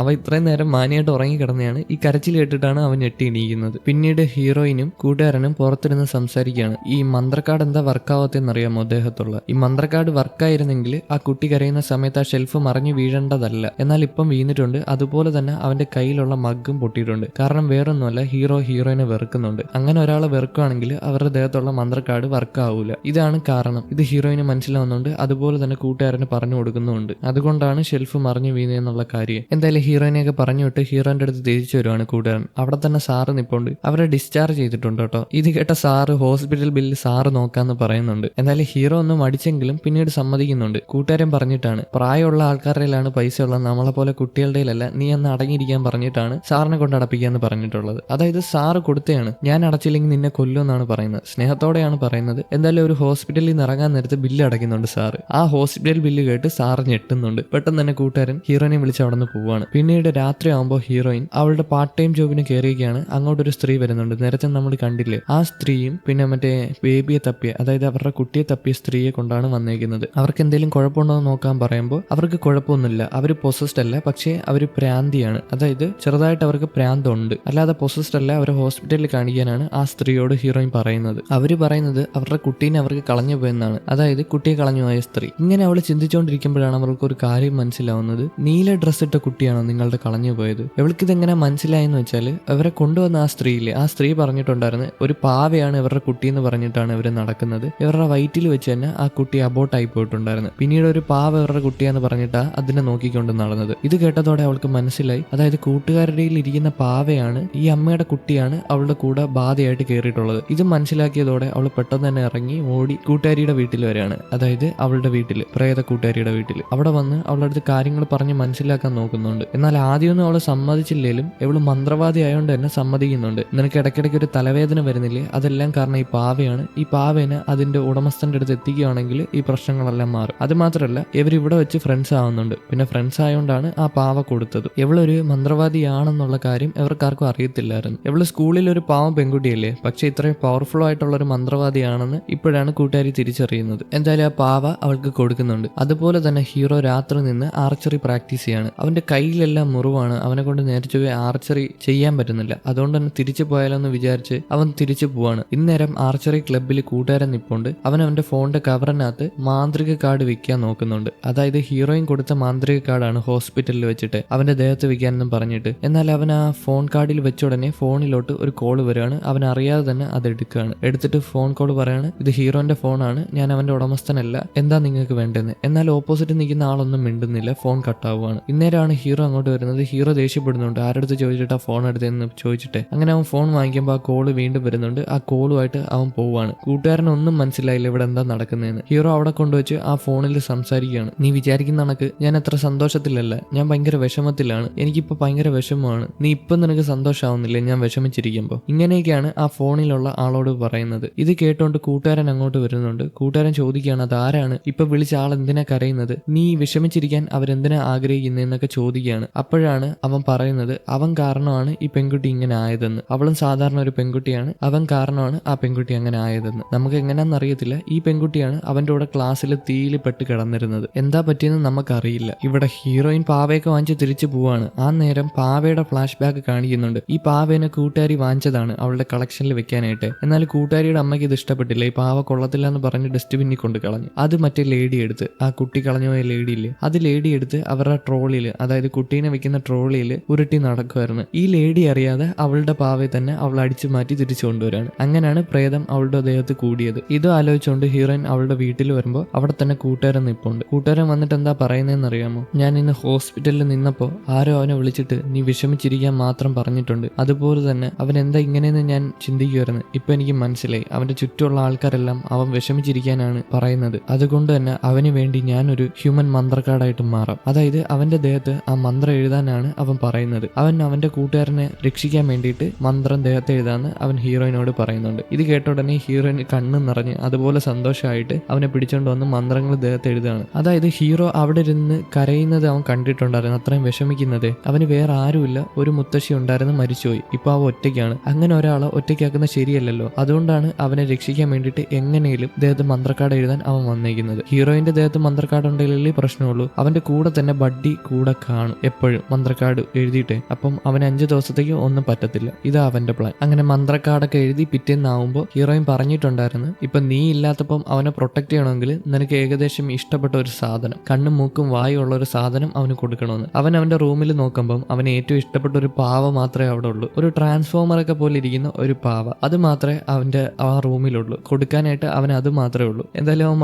A: അവ ഇത്രയും നേരം മാനിയായിട്ട് ഉറങ്ങിക്കിടന്നെയാണ്. ഈ കരച്ചിൽ കേട്ടിട്ടാണ് അവൻ ഞെട്ടി എണീക്കുന്നത്. പിന്നീട് ഹീറോയിനും കൂട്ടുകാരനും പുറത്തിരുന്ന് സംസാരിക്കുകയാണ്. ഈ മന്ത്രക്കാർഡ് എന്താ വർക്കാവത്തെന്ന് അറിയാമോ ദേഹത്തുള്ള? ഈ മന്ത്രക്കാർഡ് വർക്കായിരുന്നെങ്കിൽ ആ കുട്ടി കരയുന്ന സമയത്ത് ആ ഷെൽഫ് മറിഞ്ഞു വീഴേണ്ടതല്ല. എന്നാൽ ഇപ്പം വീണിട്ടുണ്ട്. അതുപോലെ തന്നെ അവന്റെ കയ്യിലുള്ള മഗ്ഗും പൊട്ടിയിട്ടുണ്ട്. കാരണം വേറൊന്നുമല്ല, ഹീറോയിനെ വെറുക്കുന്നുണ്ട്. അങ്ങനെ ഒരാളെ വെറുക്കുകയാണെങ്കിൽ അവരുടെ ദേഹത്തുള്ള മന്ത്രക്കാർഡ് വർക്കാവൂല. ഇതാണ് കാരണം. ഇത് ഹീറോയിന് മനസ്സിലാവുന്നുണ്ട്. അതുപോലെ തന്നെ കൂട്ടുകാരന് പറഞ്ഞു കൊടുക്കുന്നുണ്ട്. അതുകൊണ്ടാണ് ഷെൽഫ് മറിഞ്ഞു വീണെന്നുള്ള കാര്യം. എന്തായാലും ഹീറോയിനെയൊക്കെ പറഞ്ഞു വിട്ട് ഹീറോന്റെ അടുത്ത് തിരിച്ചു വരുവാണ് കൂട്ടുകാരൻ. അവിടെ തന്നെ സാറ് നിപ്പുണ്ട്. അവരെ ഡിസ്ചാർജ് ചെയ്തിട്ടുണ്ട് കേട്ടോ. ഇത് കേട്ട സാറ് ഹോസ്പിറ്റൽ ബില്ല് സാറ് നോക്കാന്ന് പറയുന്നുണ്ട്. എന്തായാലും ഹീറോ ഒന്നും മടിച്ചെങ്കിലും പിന്നീട് സമ്മതിക്കുന്നുണ്ട്. കൂട്ടുകാരൻ പറഞ്ഞിട്ടാണ് പ്രായമുള്ള ആൾക്കാരുടെയിലാണ് പൈസ ഉള്ളത്, നമ്മളെ പോലെ കുട്ടികളുടെയിലല്ല, നീ ഒന്ന് അടങ്ങിയിരിക്കാൻ പറഞ്ഞിട്ടാണ് സാറിനെ കൊണ്ട് അടപ്പിക്കാന്ന് പറഞ്ഞിട്ടുള്ളത്. അതായത് സാറ് കൊടുത്തയാണ്, ഞാൻ അടച്ചില്ലെങ്കിൽ നിന്നെ കൊല്ലുമെന്നാണ് പറയുന്നത്. സ്നേഹത്തോടെയാണ് പറയുന്നത്. എന്തായാലും ഒരു ഹോസ്പിറ്റലിൽ നിന്ന് ഇറങ്ങാൻ നേരത്ത് ബില്ല് അടയ്ക്കുന്നുണ്ട് സാറ്. ആ ഹോസ്പിറ്റൽ ബില്ല് കേട്ട് സാറ് ഞെട്ടുന്നുണ്ട്. പെട്ടെന്ന് തന്നെ കൂട്ടുകാരൻ ഹീറോയിനെ വിളിച്ച് അവിടെ നിന്ന് പോവാണ്. പിന്നീട് രാത്രി ആകുമ്പോൾ ഹീറോയിൻ അവളുടെ പാർട്ട് ടൈം ജോബിന് കയറിയൊക്കെയാണ്. അങ്ങോട്ടൊരു സ്ത്രീ വരുന്നുണ്ട്. നേരത്തെ നമ്മൾ കണ്ടില്ലേ, ആ സ്ത്രീയും പിന്നെ മറ്റേ ബേബിയെ തപ്പിയ, അതായത് അവരുടെ കുട്ടിയെ തപ്പിയ സ്ത്രീയെ കൊണ്ടാണ് വന്നേക്കുന്നത്. അവർക്ക് എന്തെങ്കിലും കുഴപ്പമുണ്ടോ എന്ന് നോക്കാൻ പറയുമ്പോൾ അവർക്ക് കുഴപ്പമൊന്നുമില്ല. അവർ അവർ പൊസസ്ഡ് അല്ല, പക്ഷേ അവർ പ്രാന്തിയാണ്. അതായത് ചെറുതായിട്ട് അവർക്ക് പ്രാന്തുണ്ട്, അല്ലാതെ പൊസസ്ഡ് അല്ല. അവരെ ഹോസ്പിറ്റലിൽ കാണിക്കാനാണ് ആ സ്ത്രീയോട് ഹീറോയിൻ പറയുന്നത്. അവര് പറയുന്നത് അവരുടെ കുട്ടീനെ അവർക്ക് കളഞ്ഞു പോയെന്നാണ്, അതായത് കുട്ടിയെ കളഞ്ഞു പോയ സ്ത്രീ. ഇങ്ങനെ അവൾ ചിന്തിച്ചുകൊണ്ടിരിക്കുമ്പോഴാണ് അവർക്ക് ഒരു കാര്യം മനസ്സിലാവുന്നത്. നീല ഡ്രസ് ഇട്ട കുട്ടിയാണോ നിങ്ങളുടെ കളഞ്ഞു പോയത്? ഇവൾക്കിതെങ്ങനെ മനസ്സിലായെന്ന് വെച്ചാൽ അവരെ കൊണ്ടുവന്ന ആ സ്ത്രീയില്ലേ, ആ സ്ത്രീ പറഞ്ഞിട്ടുണ്ടായിരുന്നു ഒരു പാവയാണ് ഇവരുടെ കുട്ടി എന്ന് പറഞ്ഞിട്ടാണ് ഇവർ നടക്കുന്നത്. ഇവരുടെ വയറ്റിൽ വെച്ച് തന്നെ ആ കുട്ടി അബോട്ടായി പോയിട്ടുണ്ടായിരുന്നു. പിന്നീട് ഒരു പാവ ഇവരുടെ കുട്ടിയാന്ന് പറഞ്ഞിട്ടാ അതിനെ നോക്കിക്കൊണ്ട് നടന്നത്. ഇത് കേട്ടതോടെ അവൾക്ക് മനസ്സിലായി, അതായത് കൂട്ടുകാരുടെ ഇരിക്കുന്ന പാവയാണ് ഈ അമ്മയുടെ കുട്ടിയാണ് അവളുടെ കൂടെ ബാധയായിട്ട് കയറിയിട്ടുള്ളത്. ഇത് മനസ്സിലാക്കിയതോടെ അവൾ പെട്ടെന്ന് തന്നെ ഇറങ്ങി ഓടി കൂട്ടുകാരിയുടെ വീട്ടിൽ വരെയാണ്, അതായത് അവളുടെ വീട്ടിൽ, പ്രേത കൂട്ടുകാരിയുടെ വീട്ടിൽ. അവിടെ വന്ന് അവളുടെ അടുത്ത് കാര്യങ്ങൾ പറഞ്ഞ് മനസ്സിലാക്കാൻ നോക്കുന്നുണ്ട്. എന്നാൽ ആദ്യമൊന്നും അവൾ സമ്മതിച്ചില്ലേലും ഇവള് മന്ത്രവാദി ആയതുകൊണ്ട് തന്നെ സമ്മതിക്കുന്നുണ്ട്. നിനക്ക് ഇടയ്ക്കിടയ്ക്ക് ഒരു തലവേദന വരുന്നില്ലേ, അതെല്ലാം കാരണം ഈ പാവയാണ്. ഈ പാവേനെ അതിന്റെ ഉടമസ്ഥന്റെ അടുത്ത് എത്തിക്കുകയാണെങ്കിൽ ഈ പ്രശ്നങ്ങളെല്ലാം മാറും. അത് മാത്രമല്ല ഇവരിവിടെ വെച്ച് ഫ്രണ്ട്സ് ആവുന്നുണ്ട്. പിന്നെ ഫ്രണ്ട്സ് ആയതുകൊണ്ടാണ് ആ പാവ കൊടുത്തത്. ഇവളൊരു മന്ത്രവാദിയാണെന്നുള്ള കാര്യം ഇവർക്കാർക്കും അറിയത്തില്ലായിരുന്നു. ഇവള് സ്കൂളിൽ ഒരു പാവം പെൺകുട്ടിയല്ലേ, പക്ഷെ ഇത്രയും പവർഫുൾ ആയിട്ടുള്ള ഒരു മന്ത്രവാദിയാണെന്ന് ഇപ്പോഴാണ് കൂട്ടുകാരി തിരിച്ചറിയുന്നത്. എന്തായാലും ആ പാവ അവൾക്ക് കൊടുക്കുന്നുണ്ട്. അതുപോലെ തന്നെ ഹീറോ രാത്രി നിന്ന് ആർച്ചറി പ്രാക്ടീസ് ചെയ്യാണ്. അവന്റെ കയ്യിലെല്ലാം മുറിവാണ്, അവനെ കൊണ്ട് നേരിച്ചു ആർച്ചറി ചെയ്യാൻ പറ്റുന്നില്ല. അതുകൊണ്ട് തന്നെ തിരിച്ചു പോയാലോന്ന് വിചാരിച്ച് അവൻ തിരിച്ചു പോവാണ്. ഇന്നേരം ആർച്ചറി ക്ലബ്ബിൽ കൂട്ടുകാരൻ നിപ്പുണ്ട്. അവൻ അവന്റെ ഫോണിന്റെ കവറിനകത്ത് മാന്ത്രിക കാർഡ് വിൽക്കാൻ നോക്കുന്നുണ്ട്. അതായത് ഹീറോയിൻ കൊടുത്ത മാന്ത്രിക കാർഡാണ് ഹോസ്പിറ്റലിൽ വെച്ചിട്ട് അവന്റെ ദേഹത്ത് വിൽക്കാനെന്നും പറഞ്ഞിട്ട്. എന്നാൽ അവൻ ആ ഫോൺ കാർഡിൽ വെച്ച ഉടനെ ഫോണിലോട്ട് ഒരു കോള് വരികയാണ്. അവൻ അറിയാതെ തന്നെ അത് എടുക്കുകയാണ്. എടുത്തിട്ട് ഫോൺ കോൾ പറയാണ്, ഇത് ഹീറോന്റെ ഫോണാണ്, ഞാൻ അവന്റെ ഉടമസ്ഥനല്ല, എന്താ നിങ്ങൾക്ക് വേണ്ടെന്ന്. എന്നാൽ ഓപ്പോസിറ്റ് നിൽക്കുന്ന ആളൊന്നും മിണ്ടുന്നില്ല, ഫോൺ കട്ടാവുകയാണ്. ഇന്നേരമാണ് ഹീറോ അങ്ങോട്ട് വരുന്നത്. ഹീറോ ദേഷ്യപ്പെടുന്നുണ്ട്, ആരടുത്ത് ചോദിച്ചിട്ട് ആ ഫോൺ എടുത്തെന്ന് ചോദിച്ചിട്ട്. അങ്ങനെ അവൻ ഫോൺ വാങ്ങിക്കുമ്പോൾ ആ കോള് വീണ്ടും വരുന്നുണ്ട്. ആ കോളുമായിട്ട് അവൻ പോവാണ്. കൂട്ടുകാരനൊന്നും മനസ്സിലായില്ല ഇവിടെ എന്താ നടക്കുന്നതെന്ന്. ഹീറോ അവിടെ കൊണ്ടുവച്ച് ആ ഫോണിൽ സംസാരിക്കുകയാണ്. നീ വിചാരിക്കുന്ന കണക്ക് ഞാൻ അത്ര സന്തോഷത്തിലല്ല, ഞാൻ ഭയങ്കര വിഷമത്തിലാണ്, എനിക്കിപ്പോ ഭയങ്കര വിഷമമാണ്. നീ ഇപ്പം നിനക്ക് സന്തോഷമാവുന്നില്ലേ ഞാൻ വിഷമിച്ചിരിക്കുമ്പോൾ? ഇങ്ങനെയൊക്കെയാണ് ആ ഫോണിലുള്ള ആളോട് പറയുന്നത്. ഇത് കേട്ടോണ്ട് കൂട്ടുകാരൻ അങ്ങോട്ട് വരുന്നുണ്ട്. കൂട്ടുകാരൻ ചോദിക്കുകയാണ്, അതാരാണ് ഇപ്പൊ വിളിച്ച ആൾ, എന്തിനാ കരയുന്നത്, നീ വിഷമിച്ചിരിക്കാൻ അവരെന്തിനാ ആഗ്രഹിക്കുന്നതെന്നൊക്കെ ചോദിക്കുകയാണ്. അപ്പോഴാണ് അവൻ പറയുന്നത് അവൻ കാരണമാണ് ഈ പെൺകുട്ടി ഇങ്ങനെ ആയതെന്ന്. അവളും സാധാരണ ഒരു പെൺകുട്ടിയാണ്, അവൻ കാരണമാണ് ആ പെൺകുട്ടി അങ്ങനെ ആയതെന്ന്. നമുക്ക് എങ്ങനെയാണെന്ന് അറിയത്തില്ല. ഈ പെൺകുട്ടിയാണ് അവന്റെ കൂടെ ക്ലാസ്സിൽ തീയിൽ പെട്ട് കിടന്നിരുന്നത്. എന്താ പറ്റിയെന്ന് നമുക്കറിയില്ല. ഇവിടെ ഹീറോയിൻ പാവയൊക്കെ വാങ്ങിച്ച് തിരിച്ചു പോവാണ്. ആ നേരം പാവയുടെ ഫ്ലാഷ് ബാക്ക് കാണിക്കുന്നുണ്ട്. ഈ പാവേനെ കൂട്ടുകാരി വാങ്ങിച്ചതാണ് അവളുടെ കളക്ഷനിൽ വെക്കാനായിട്ട്. എന്നാൽ കൂട്ടുകാരിയുടെ അമ്മയ്ക്ക് ഇത് ഇഷ്ടപ്പെട്ടില്ല. ഈ പാവ കൊള്ളത്തില്ല എന്ന് പറഞ്ഞ് ഡസ്റ്റ്ബിന്നിൽ കൊണ്ട് കളഞ്ഞു. അത് മറ്റേ ലേഡി എടുത്ത്, ആ കുട്ടി കളഞ്ഞു പോയ ലേഡി ഇല്ലേ, അത് ലേഡി എടുത്ത് അവരുടെ ട്രോളിയിൽ, അതായത് കുട്ടീനെ വെക്കുന്ന ട്രോളിയിൽ ഉരുട്ടി നടക്കുമായിരുന്നു. ഈ ലേഡി അറിയാതെ അവളുടെ പാവയെ തന്നെ അവൾ അടിച്ചു മാറ്റി തിരിച്ചു കൊണ്ടുവരാണ്. അങ്ങനെയാണ് പ്രേതം അവളുടെ ദേഹത്ത് കൂടിയത്. ഇത് ആലോചിച്ചുകൊണ്ട് ഹീറോയിൻ അവളുടെ വീട്ടിൽ വരുമ്പോൾ അവിടെ തന്നെ കൂട്ടുകാരൻ നിപ്പുണ്ട്. കൂട്ടുകാരൻ വന്നിട്ട് എന്താ പറയുന്നതെന്ന് അറിയാമോ? ഞാൻ ഇന്ന് ഹോസ്പിറ്റലിൽ നിന്നപ്പോൾ ആരോ അവനെ വിളിച്ചിട്ട് നീ വിഷമിച്ചിരിക്കാൻ മാത്രം പറഞ്ഞിട്ടുണ്ട്. അതുപോലെ തന്നെ അവൻ എന്താ ഇങ്ങനെയെന്ന് ഞാൻ ചിന്തിക്കുമായിരുന്നു. ഇപ്പൊ എനിക്ക് മനസ്സിലായി, അവന്റെ ചുറ്റുമുള്ള ആൾക്കാരെല്ലാം അവൻ വിഷമിച്ചിരിക്കാനാണ് പറയുന്നത്. അതുകൊണ്ട് തന്നെ അവന് വേണ്ടി ഞാനൊരു ഹ്യൂമൻ മന്ത്രക്കാർഡായിട്ട് മാറാം. അതായത് അവന്റെ ദേഹത്ത് ആ മന്ത്രം എഴുതാനാണ് അവൻ പറയുന്നത്. അവൻ അവന്റെ കൂട്ടുകാരനെ രക്ഷിക്കാൻ വേണ്ടിയിട്ട് മന്ത്രം ദേഹത്ത് എഴുതാന്ന് അവൻ ഹീറോയിനോട് പറയുന്നുണ്ട്. ഇത് കേട്ട ഉടനെ ഹീറോയിൻ കണ്ണ് നിറഞ്ഞ് അതുപോലെ സന്തോഷമായിട്ട് അവനെ പിടിച്ചോണ്ട് വന്ന് മന്ത്രങ്ങൾ ദേഹത്ത് എഴുതാണ്. അതായത് ഹീറോ അവിടെ ഇരുന്ന് കരയുന്നത് അവൻ കണ്ടിട്ടുണ്ടായിരുന്നു, അത്രയും വിഷമിക്കുന്നത്. അവന് വേറെ ആരുമില്ല, ഒരു മുത്തശ്ശി ഉണ്ടായിരുന്നു, മരിച്ചുപോയി. ഇപ്പൊ അവൻ ഒറ്റയ്ക്കാണ്. അങ്ങനെ ഒരാളെ ഒറ്റയ്ക്കാക്കുന്നത് ശരിയല്ലല്ലോ. അതുകൊണ്ടാണ് അവനെ രക്ഷിക്കാൻ വേണ്ടിയിട്ട് എങ്ങനെയും ദേഹത്ത് മന്ത്രക്കാർഡ് എഴുതാൻ അവൻ വന്നേക്കുന്നത്. ഹീറോയിന്റെ ദേഹത്ത് മന്ത്രക്കാർഡ് ഉണ്ടെങ്കിലേ പ്രശ്നമുള്ളൂ. അവന്റെ കൂടെ തന്നെ ബഡ്ഡി കൂടെ കാണും എപ്പോഴും മന്ത്രക്കാർഡ് എഴുതിയിട്ട്. അപ്പം അവന് 5 ദിവസത്തേക്ക് ഒന്നും പറ്റത്തില്ല. ഇതാ അവന്റെ പ്ലാൻ. അങ്ങനെ മന്ത്രക്കാർഡൊക്കെ എഴുതി പിറ്റേന്നാവുമ്പോൾ ഹീറോയിൻ പറഞ്ഞിട്ടുണ്ടായിരുന്നു, ഇപ്പൊ നീ ഇല്ലാത്തപ്പം അവനെ പ്രൊട്ടക്ട് ചെയ്യണമെങ്കിൽ നിനക്ക് ഏകദേശം ഇഷ്ടപ്പെട്ട ഒരു സാധനം, കണ്ണും മൂക്കും വായും ഉള്ള ഒരു സാധനം അവന് കൊടുക്കണമെന്ന്. അവൻ അവന്റെ റൂമിൽ നോക്കുമ്പം അവന് ഏറ്റവും ഇഷ്ടപ്പെട്ട ഒരു പാവ മാത്രമേ അവിടെ ഉള്ളൂ. ഒരു ട്രാൻസ്ഫോമറൊക്കെ പോലെ ഇരിക്കുന്ന ഒരു പാവ, അത് മാത്രമേ അവന്റെ ആ റൂമിലുള്ളൂ. കൊടുക്കാനായിട്ട് അവൻ അത് മാത്രമേ ഉള്ളൂ. എന്തായാലും അവൻ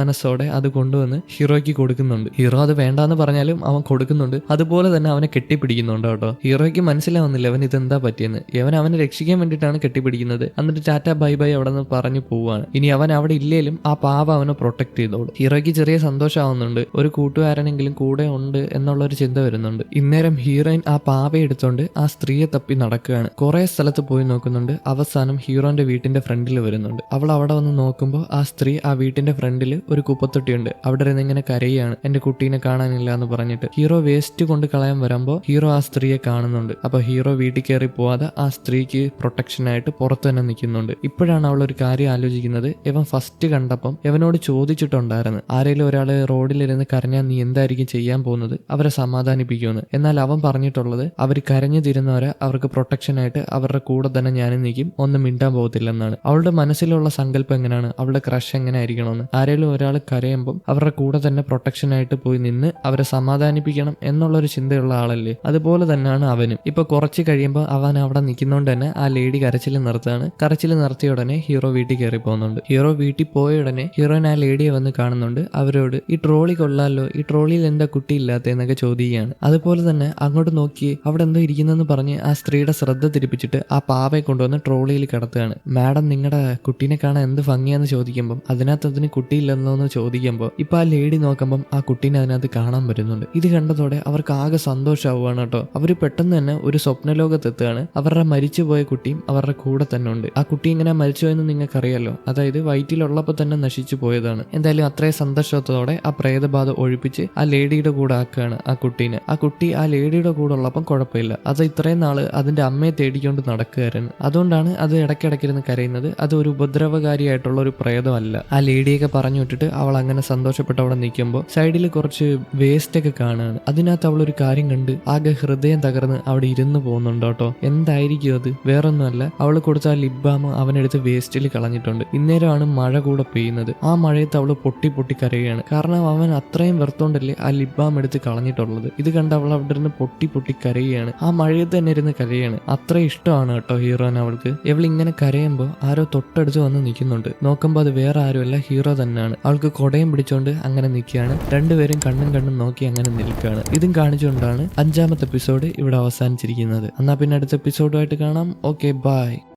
A: മനസ്സോടെ അത് കൊണ്ടുവന്ന് ഹീറോയ്ക്ക് കൊടുക്കുന്നുണ്ട്. ഹീറോ അത് വേണ്ടാന്ന് പറഞ്ഞാലും അവൻ കൊടുക്കുന്നുണ്ട്. അതുപോലെ തന്നെ അവനെ കെട്ടിപ്പിടിക്കുന്നുണ്ട് കേട്ടോ. ഹീറോയ്ക്ക് മനസ്സിലാവുന്നില്ല അവൻ ഇതെന്താ പറ്റിയെന്ന്. അവനെ രക്ഷിക്കാൻ വേണ്ടിയിട്ടാണ് കെട്ടിപ്പിടിക്കുന്നത്. എന്നിട്ട് ടാറ്റ ബൈ ബൈ അവിടെ നിന്ന് പറഞ്ഞു പോവാണ്. ഇനി അവൻ അവിടെ ഇല്ലേലും ആ പാവ അവനെ പ്രൊട്ടക്ട് ചെയ്തോളൂ. ഹീറോയ്ക്ക് ചെറിയ സന്തോഷമാവുന്നുണ്ട്, ഒരു കൂട്ടുകാരനെങ്കിലും കൂടെ ഉണ്ട് എന്നുള്ളൊരു ചിന്ത വരുന്നുണ്ട്. ഇന്നേരം ഹീറോയിൻ ആ പാവ എടുത്തോണ്ട് ആ സ്ത്രീയെ തപ്പി നടക്കുകയാണ്. കുറെ സ്ഥലത്ത് പോയി നോക്കുന്നുണ്ട്. അവസാനം ഹീറോന്റെ വീട്ടിന്റെ ഫ്രണ്ടിൽ വരുന്നുണ്ട്. അവൾ അവിടെ വന്ന് നോക്കുമ്പോൾ ആ സ്ത്രീ ആ വീട്ടിന്റെ ഫ്രണ്ടിൽ ഒരു കുപ്പത്തൊട്ടിയുണ്ട്. അവിടെ ഇരുന്ന് ഇങ്ങനെ കരയാണ്, എന്റെ കുട്ടീനെ കാണാനില്ല എന്ന് പറഞ്ഞിട്ട്. ഹീറോ വേസ്റ്റ് കൊണ്ട് കളയാൻ വരുമ്പോൾ ഹീറോ ആ സ്ത്രീയെ കാണുന്നുണ്ട്. അപ്പൊ ഹീറോ വീട്ടിൽ കയറി പോവാതെ ആ സ്ത്രീക്ക് പ്രൊട്ടക്ഷനായിട്ട് പുറത്ത് തന്നെ നിൽക്കുന്നുണ്ട്. ഇപ്പോഴാണ് അവൾ ഒരു കാര്യം ആലോചിക്കുന്നത്. ഇവൻ ഫസ്റ്റ് കണ്ടപ്പം ഇവനോട് ചോദിച്ചിട്ടുണ്ടായിരുന്നു, ആരെങ്കിലും ഒരാള് റോഡിലിരുന്ന് കരഞ്ഞാൽ നീ എന്തായിരിക്കും ചെയ്യാൻ പോകുന്നത് അവരെ സമാധാനിപ്പിക്കുമെന്ന്. എന്നാൽ അവൻ പറഞ്ഞിട്ടുള്ളത് അവർ കരഞ്ഞു തീരുന്നവരെ അവർക്ക് പ്രൊട്ടക്ഷനായിട്ട് അവരുടെ കൂടെ തന്നെ ഞാനും നിൽക്കും, ഒന്നും മിണ്ടാൻ പോകത്തില്ലെന്നാണ്. അവളുടെ മനസ്സിലുള്ള സങ്കല്പം എങ്ങനെയാണ്, അവളുടെ ക്രഷ് എങ്ങനെ ആയിരിക്കണമെന്ന്. ആരെങ്കിലും ഒരാൾ കരയുമ്പം അവരുടെ കൂടെ തന്നെ പ്രൊട്ടക്ഷനായിട്ട് പോയി നിന്ന് അവരെ സമാധാനിപ്പിക്കണം എന്നുള്ളൊരു ചിന്തയുള്ള ആളല്ലേ. അതുപോലെ തന്നെയാണ് അവനും. ഇപ്പൊ കുറച്ച് കഴിയുമ്പോൾ അവൻ അവിടെ നിൽക്കുന്നോണ്ട് തന്നെ ആ ലേഡി കരച്ചിൽ നിർത്താണ്. കരച്ചിൽ നിർത്തിയ ഉടനെ ഹീറോ വീട്ടിൽ കയറി പോകുന്നുണ്ട്. ഹീറോ വീട്ടിൽ പോയ ഉടനെ ഹീറോയിൻ ആ ലേഡിയെ വന്ന് കാണുന്നുണ്ട്. അവരോട് ഈ ട്രോളി കൊള്ളാലോ, ഈ ട്രോളിയിൽ എന്താ കുട്ടി ഇല്ലാത്ത എന്നൊക്കെ ചോദിക്കുകയാണ്. അതുപോലെ തന്നെ അങ്ങോട്ട് നോക്കി അവിടെ എന്തോ ഇരിക്കുന്നെന്ന് പറഞ്ഞ് ആ സ്ത്രീയുടെ ശ്രദ്ധ തിരിപ്പിച്ചിട്ട് ആ പാവയെ കൊണ്ടുവന്ന് ട്രോളിയിൽ കിടത്തുകയാണ്. മാഡം നിങ്ങളുടെ കുട്ടീനെ കാണാൻ എന്ത് ഭംഗിയാന്ന് ചോദിക്കുമ്പോൾ അതിന് കുട്ടിയില്ലെന്നോ എന്ന് ചോദിക്കുമ്പോൾ ഇപ്പൊ ആ ലേഡി നോക്കുമ്പം ആ കുട്ടീനെ അതിനകത്ത് കാണാൻ പറ്റുന്നുണ്ട്. ഇത് കണ്ടതോടെ അവർക്ക് ആകെ സന്തോഷമാവുകയാണ് കേട്ടോ. അവര് പെട്ടെന്ന് തന്നെ ഒരു സ്വപ്നലോകത്തെത്തുകയാണ്. അവരുടെ മരിച്ചുപോയ കുട്ടിയും അവരുടെ കൂടെ തന്നെ ഉണ്ട്. ആ കുട്ടി ഇങ്ങനെ മരിച്ചുപോയെന്ന് നിങ്ങൾക്ക് അറിയാലോ, അതായത് വയറ്റിലുള്ളപ്പോൾ തന്നെ നശിച്ചു പോയതാണ്. എന്തായാലും അത്രയും സന്തോഷത്തോടെ ആ പ്രേതബാധ ഒഴിപ്പിച്ച് ആ ലേഡിയുടെ കൂടെ ആക്കുകയാണ് ആ കുട്ടീനെ. ആ കുട്ടി ആ ലേഡിയുടെ കൂടെ ഉള്ളപ്പം കുഴപ്പമില്ല. അത് ഇത്രയും നാള് അതിന്റെ അമ്മയെ തേടിക്കൊണ്ട് നടക്കുകയായിരുന്നു. അതുകൊണ്ടാണ് അത് ഇടയ്ക്കിടയ്ക്കിരുന്ന് കരയുന്നത്. അത് ഒരു ഉപദ്രവകാരിയായിട്ടുള്ള ഒരു പ്രേതമല്ല. ആ ലേഡിയൊക്കെ പറഞ്ഞു വിട്ടിട്ട് അവൾ അങ്ങനെ സന്തോഷപ്പെട്ട് അവിടെ നിൽക്കുമ്പോൾ സൈഡിൽ കുറച്ച് വേസ്റ്റ് ഒക്കെ കാണുകയാണ്. അതിനകത്ത് അവൾ ഒരു കാര്യം കണ്ട് ആകെ ഹൃദയം തകർന്ന് അവിടെ ഇരുന്ന് പോകുന്നുണ്ട് കേട്ടോ. എന്തായിരിക്കും അത്? വേറൊന്നുമല്ല, അവൾ കൊടുത്ത ആ ലിപ് ബാം അവനെടുത്ത് വേസ്റ്റിൽ കളഞ്ഞിട്ടുണ്ട്. ഇന്നേരമാണ് മഴ കൂടെ പെയ്യുന്നത്. ആ മഴയത്ത് അവൾ പൊട്ടി പൊട്ടി കരയുകയാണ്. കാരണം അവൻ അത്രയും വെറുത്തോണ്ടല്ലേ ആ ലിപ് ബാം എടുത്ത് കളഞ്ഞിട്ടുള്ളത്. ഇത് കണ്ട് അവൾ അവിടെ ഇരുന്ന് പൊട്ടി പൊട്ടി കരയുകയാണ്. ആ മഴയത്ത് തന്നെ ഇരുന്ന് കരയാണ്. അത്ര ഇഷ്ടമാണ് കേട്ടോ ഹീറോനെ അവൾക്ക്. ഇവൾ ഇങ്ങനെ കരയുമ്പോൾ ആരോ തൊട്ടടുത്ത് വന്ന് നിൽക്കുന്നുണ്ട്. നോക്കുമ്പോൾ അത് വേറെ ആരുമല്ല, ഹീറോ തന്നെയാണ്. അവൾക്ക് കൊടയും പിടിച്ചോണ്ട് അങ്ങനെ നിൽക്കുകയാണ്. രണ്ടുപേരും കണ്ണും നോക്കി അങ്ങനെ നിൽക്കുകയാണ്. ഇതും കാണിച്ചുകൊണ്ടാണ് 5ാമത്തെ എപ്പിസോഡ് ഇവിടെ അവസാനിച്ചിരിക്കുന്നത്. എന്നാ പിന്നെ അടുത്ത എപ്പിസോഡുമായിട്ട് കാണാം. Okay, by.